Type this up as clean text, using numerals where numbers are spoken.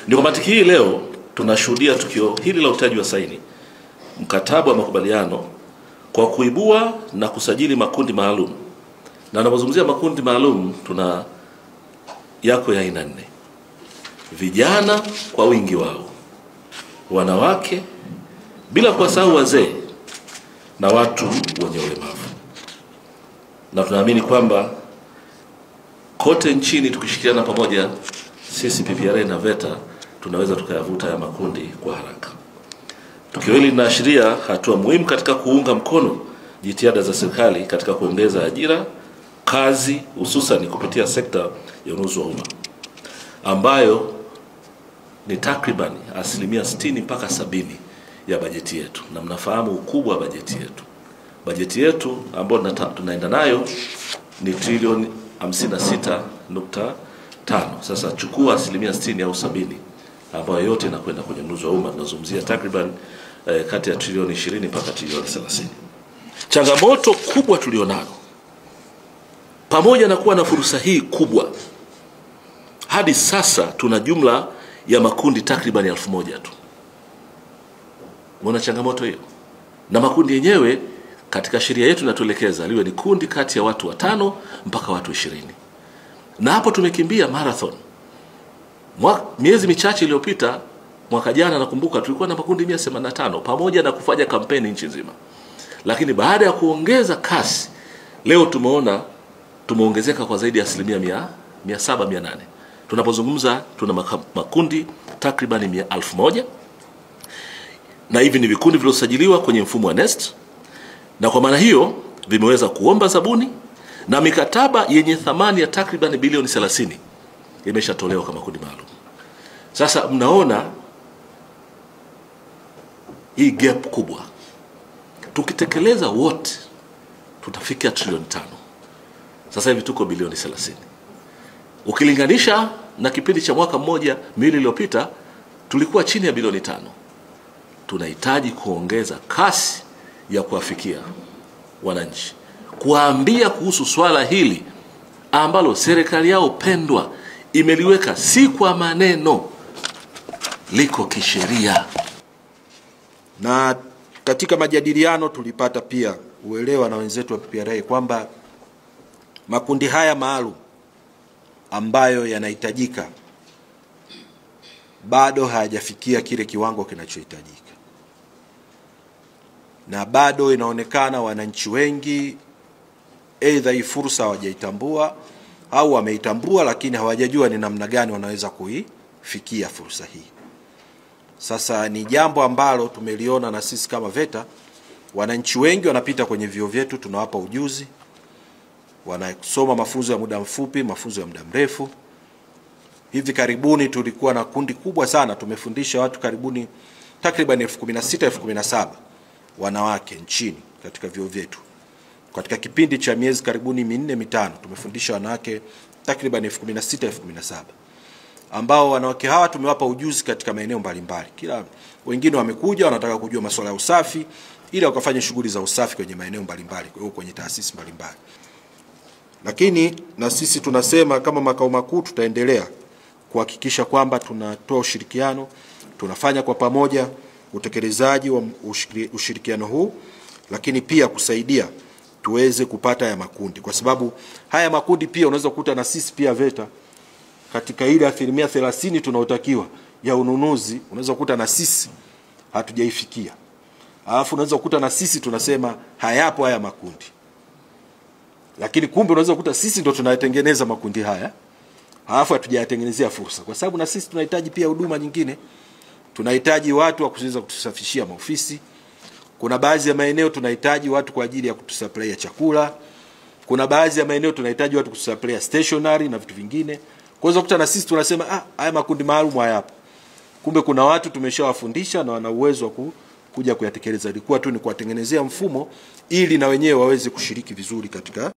Ndio kwa mantiki hii leo tunashuhudia tukio hili la utiaji wa saini mkataba wa makubaliano kwa kuibua na kusajili makundi maalum. Na ninapozungumzia makundi maalum tuna yako ya aina 4. Vijana kwa wingi wao, wanawake, bila kuwasahau wazee na watu wenye ulemavu. Na tunaamini kwamba kote nchini tukishirikiana pamoja, sisi PPRA na VETA tunaweza tukayavuta ya makundi kwa haraka. Tukio hili linaashiria hatua muhimu katika kuunga mkono jitihada za serikali katika kuongeza ajira, kazi, hususan kupitia sekta ya ununuzi wa umma, ambayo ni takriban 60% mpaka 70% ya bajeti yetu. Na mnafahamu ukubwa wa bajeti yetu. Bajeti yetu ambayo tunaenda nayo ni trilioni 56.5. Sasa chukua 60% au 70% ambayo yote inakwenda kwenye ununuzi wa umma, tunazungumzia takriban kati ya trilioni 20 mpaka trilioni 30. Changamoto kubwa tulionayo, pamoja na kuwa na fursa hii kubwa, hadi sasa tuna jumla ya makundi takriban 1000 tu. Mbona changamoto hiyo? Na makundi yenyewe katika sheria yetu inatuelekeza liwe ni kundi kati ya watu 5 mpaka watu 20. Na hapo tumekimbia marathon. Miezi michache iliyopita, mwaka jana nakumbuka tulikuwa na makundi 185 pamoja na kufanya kampeni nchi nzima. Lakini baada ya kuongeza kasi, leo tumeona tumeongezeka kwa zaidi ya 700-800. Tunapozungumza tuna makundi takriban 1000, na hivi ni vikundi vilivyosajiliwa kwenye mfumo wa NeST, na kwa maana hiyo vimeweza kuomba zabuni na mikataba yenye thamani ya takriban bilioni 30 imeshatolewa kama kundi maalum. Sasa mnaona hii gap kubwa. Tukitekeleza wote tutafika trilioni 5. Sasa hivi tuko bilioni 30. Ukilinganisha na kipindi cha mwaka mmoja miwili iliyopita tulikuwa chini ya bilioni 5. Tunahitaji kuongeza kasi ya kuwafikia wananchi, kuwaambia kuhusu swala hili ambalo serikali yao pendwa imeliweka si kwa maneno, liko kisheria. Na katika majadiliano tulipata pia uelewa na wenzetu wa PPRA kwamba makundi haya maalum ambayo yanahitajika bado hayajafikia kile kiwango kinachohitajika, na bado inaonekana wananchi wengi aidha hii fursa hawajaitambua au wameitambua lakini hawajajua ni namna gani wanaweza kuifikia fursa hii. Sasa ni jambo ambalo tumeliona na sisi kama VETA. Wananchi wengi wanapita kwenye vyuo vyetu, tunawapa ujuzi, wanasoma mafunzo ya muda mfupi, mafunzo ya muda mrefu. Hivi karibuni tulikuwa na kundi kubwa sana, tumefundisha watu karibuni takriban 16,000-17,000 wanawake nchini katika vyuo vyetu. Katika kipindi cha miezi karibuni 4-5 tumefundisha wanawake takriban 16,000-17,000, ambao wanawake hawa tumewapa ujuzi katika maeneo mbalimbali. Wengine wamekuja wanataka kujua masuala ya usafi ili wakafanye shughuli za usafi kwenye maeneo mbalimbali, kwenye taasisi mbalimbali. Lakini na sisi tunasema kama makao makuu tutaendelea kuhakikisha kwamba tunatoa ushirikiano, tunafanya kwa pamoja utekelezaji wa ushirikiano huu, lakini pia kusaidia tuweze kupata ya makundi, kwa sababu haya makundi pia unaweza kukuta na sisi pia VETA katika ile 30% tunaotakiwa ya ununuzi, unaweza kukuta na sisi hatujaifikia. Alafu unaweza kukuta na sisi tunasema hayapo haya makundi, lakini kumbe unaweza kukuta sisi ndo tunayatengeneza makundi haya, alafu hatujayatengenezea fursa, kwa sababu na sisi tunahitaji pia huduma nyingine. Tunahitaji watu wa kuweza kutusafishia maofisi. Kuna baadhi ya maeneo tunahitaji watu kwa ajili ya kutusupply chakula. Kuna baadhi ya maeneo tunahitaji watu kutusupply stationery na vitu vingine. Kwa hiyo kukuta na sisi tunasema haya makundi maalum hayapo. Kumbe kuna watu tumeshawafundisha na wana uwezo wa kuja kuyatekeleza. Ilikuwa tu ni kuwatengenezea mfumo ili na wenyewe waweze kushiriki vizuri katika